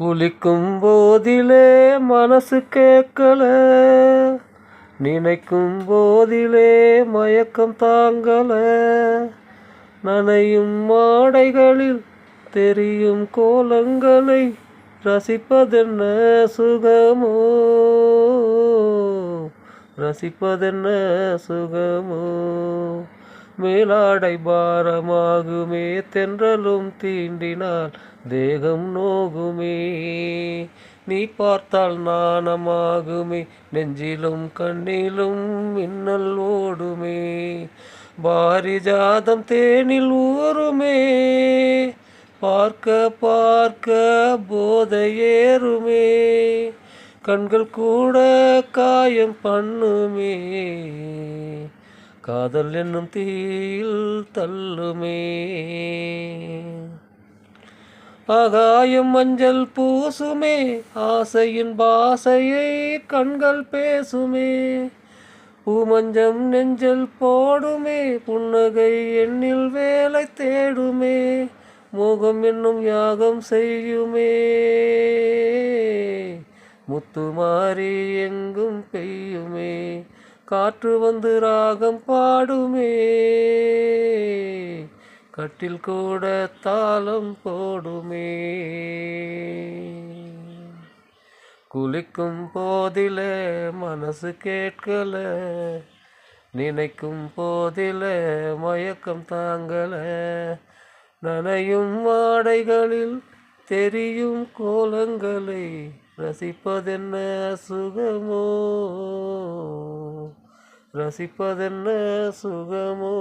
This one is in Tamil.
குளிக்கும் போதிலே மனசு கேட்கல, நினைக்கும் போதிலே மயக்கம் தாங்கல. நனையும் மாடைகளில் தெரியும் கோலங்களை ரசிப்பதென்ன சுகமோ, ரசிப்பதென்ன சுகமோ. மேலாடை பாரமாகுமே, தென்றலும் தீண்டினால் தேகம் நோகுமே. நீ பார்த்தால் நாணமாகுமே, நெஞ்சிலும் கண்ணிலும் மின்னல் ஓடுமே. பாரிஜாதம் தேனில் ஊறுமே, பார்க்க பார்க்க போதை ஏறுமே. கண்கள் கூட காயம் பண்ணுமே, காதல் என்னும் தீயில் தள்ளுமே. ஆகாயம் மஞ்சள் பூசுமே, ஆசையின் பாசையை கண்கள் பேசுமே. பூமஞ்சம் நெஞ்சல் போடுமே, புன்னகை எண்ணில் வேலை தேடுமே. மோகம் என்னும் யாகம் செய்யுமே, முத்துமாரி எங்கும் பெய்யுமே. காற்று வந்து ராகம் பாடுமே, கட்டில் கூட தாளம் போடுமே. குளிக்கும் போதிலே மனசு கேட்கல, நினைக்கும் போதிலே மயக்கம் தாங்கல. நனையும் ஆடைகளில் தெரியும் கோலங்களை ரசிப்பதென்ன சுகமோ, ரசிப்பதென்ன சுகமோ.